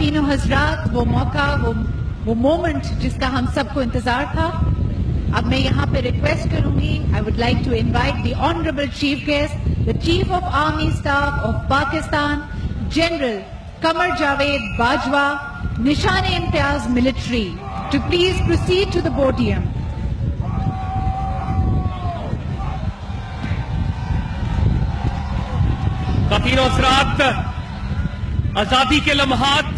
ख़वातीनो हज़रात, वो मौका, वो मोमेंट जिसका हम सबको इंतजार था, अब मैं यहाँ पे रिक्वेस्ट करूंगी, I would like to invite the honourable chief guest, the chief of army staff of Pakistan, general Qamar Javed Bajwa, Nishan Imtiaz military, to please proceed to the podium. ख़वातीनो हज़रात, आजादी के लम्हात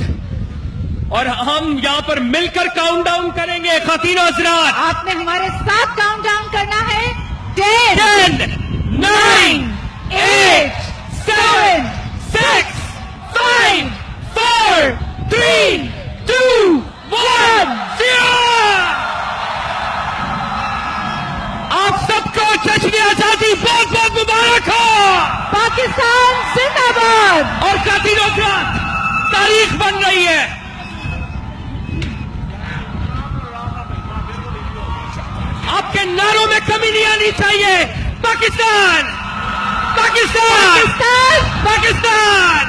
और हम यहाँ पर मिलकर काउंटडाउन करेंगे। ख़वातीनो हज़रात, आपने हमारे साथ काउंटडाउन करना है। 10, 9, 8, 7, 6, 5, 4, 3, 2, 1, 0। आप सबको जश्न आजादी बहुत बहुत मुबारक हो। पाकिस्तान जिंदाबाद। और ख़वातीनो हज़रात, तारीख बन रही है। आपके नारों में कमी नहीं आनी चाहिए। Pakistan, Pakistan, Pakistan, Pakistan.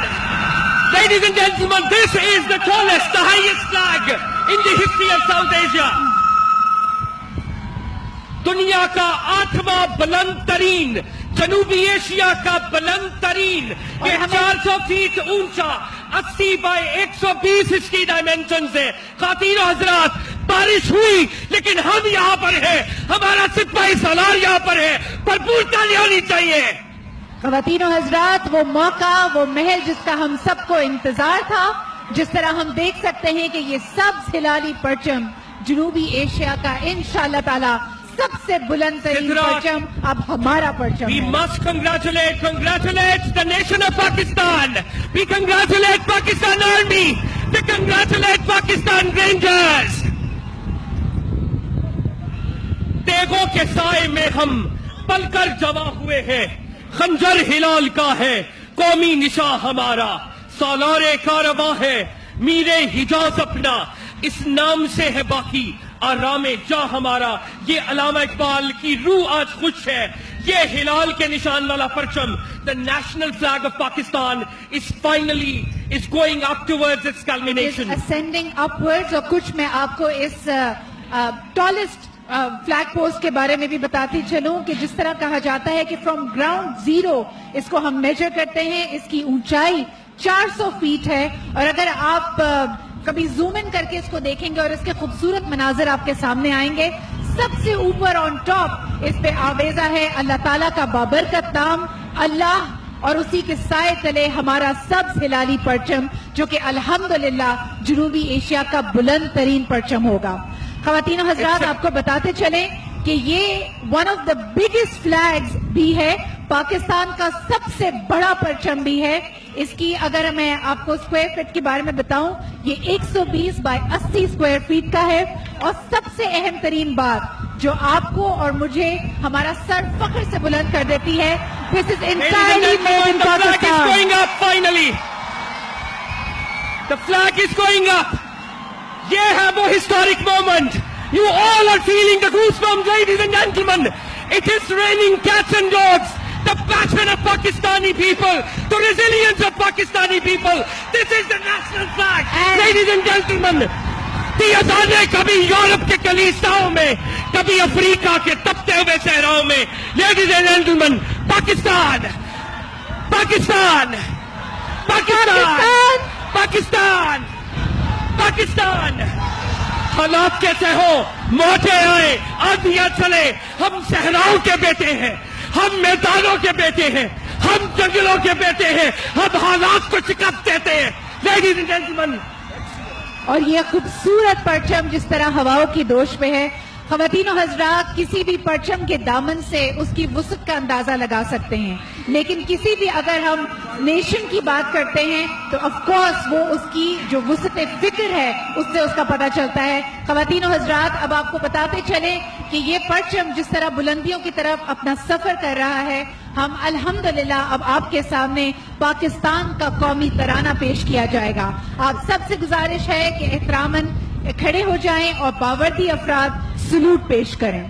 Ladies and gentlemen, this is the tallest, the highest flag in the history of South Asia. दुनिया का 8वां बुलंद तरीन, जनूबी एशिया का बुलंद तरीन, ये 400 फीट ऊंचा, 80 बाय 120 इसकी डायमेंशन से। ख़वातीनो हज़रात, बारिश हुई लेकिन हम यहाँ पर हैं, हमारा सिपाही सालार यहाँ पर है, भरपूरता नहीं होनी चाहिए। ख़वातीनो हज़रात, वो मौका, वो महल जिसका हम सबको इंतजार था, जिस तरह हम देख सकते हैं कि ये सब्ज हिलाली परचम जनूबी एशिया का इंशाअल्लाह ताला सबसे बुलंद तरीन परचम अब हमारा परचम We है। must congratulate the nation of Pakistan. We congratulate Pakistan Army. We congratulate Pakistan Rangers. तेगों के साए में हम पलकर जमा हुए हैं, खंजर हिलाल का है कौमी निशा हमारा, सालारे कारवां है मीरे हिजाज अपना, इस नाम से है बाकी आरामे जा हमारा। ये अल्लामा इकबाल की रूह आज खुश है। ये हिलाल के निशान वाला परचम, the national flag of Pakistan, is finally is going up towards it's culmination, ascending upwards. और कुछ मैं आपको इस टॉलेस्ट फ्लैग पोस्ट के बारे में भी बताती चलूं कि जिस तरह कहा जाता है कि फ्रॉम ग्राउंड जीरो इसको हम मेजर करते हैं, इसकी ऊंचाई 400 फीट है। और अगर आप कभी जूम इन करके इसको देखेंगे और इसके खूबसूरत मनाजिर आपके सामने आएंगे, सबसे ऊपर ऑन टॉप इस पे आवेजा है अल्लाह ताला का बाबरकत नाम अल्लाह, और उसी के साए तले हमारा सब्ज हिलाली परचम, जो कि अल्हम्दुलिल्लाह जनूबी एशिया का बुलंद तरीन परचम होगा। ख़वातीनो हज़रात, आपको बताते चले कि ये one of the biggest flags भी है, पाकिस्तान का सबसे बड़ा परचम भी है। इसकी अगर मैं आपको स्क्वायर फीट के बारे में बताऊं, ये 120 बाय 80 स्क्वायर फीट का है। और सबसे अहम तरीन बात जो आपको और मुझे हमारा सर फख्र से बुलंद कर देती है, this is entirely made in Pakistan. Finally the flag is going up. ये है वो historic moment. You all are feeling the goosebumps, ladies and gentlemen. It is raining cats and dogs. The passion of Pakistani people, the resilience of Pakistani people. This is the national flag, ladies and gentlemen. दी अज़ानें कभी Europe के कलीसियाओं में, कभी Africa के तपते हुए सहराओं में। Ladies and gentleman, Pakistan, Pakistan, Pakistan, Pakistan, Pakistan. हालात कैसे हो, मौतें आए, आंधियां चले, हम सहराओं के बेटे हैं, हम मैदानों के बेटे हैं, हम जंगलों के बेटे हैं, हम हालात को शिकस्त देते हैं। लेडीज एंड जेंटलमैन, और ये खूबसूरत परचम जिस तरह हवाओं की दोष पे है, ख़वातीनो हज़रात, किसी भी परचम के दामन से उसकी वुसअत का अंदाजा लगा सकते हैं, लेकिन किसी भी अगर हम नेशन की बात करते हैं तो ऑफ कोर्स वो उसकी जो वुसअत फिक्र है उससे उसका पता चलता है। ख़वातीनो हज़रात, अब आपको बताते चले कि ये परचम जिस तरह बुलंदियों की तरफ अपना सफर कर रहा है, हम अल्हम्दुलिल्लाह अब आपके सामने पाकिस्तान का कौमी तराना पेश किया जाएगा। आप सबसे गुजारिश है कि एहतरामन खड़े हो जाएं और बावर्दी अफराद सलूट पेश करें।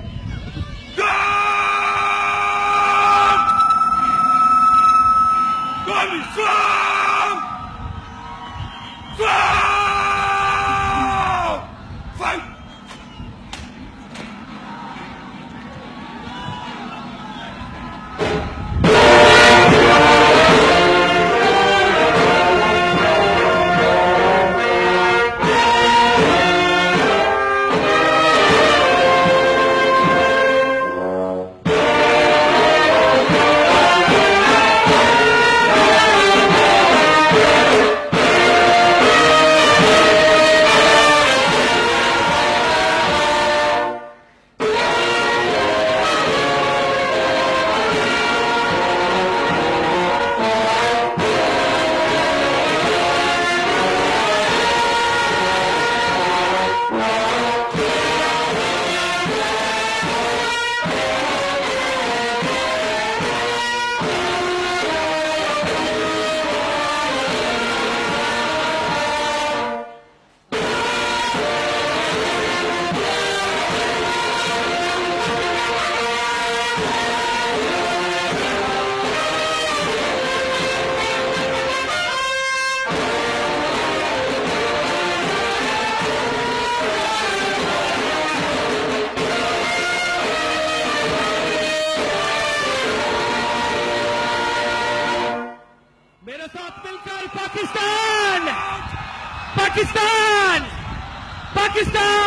Islam! Pakistan! Pakistan! Pakistan!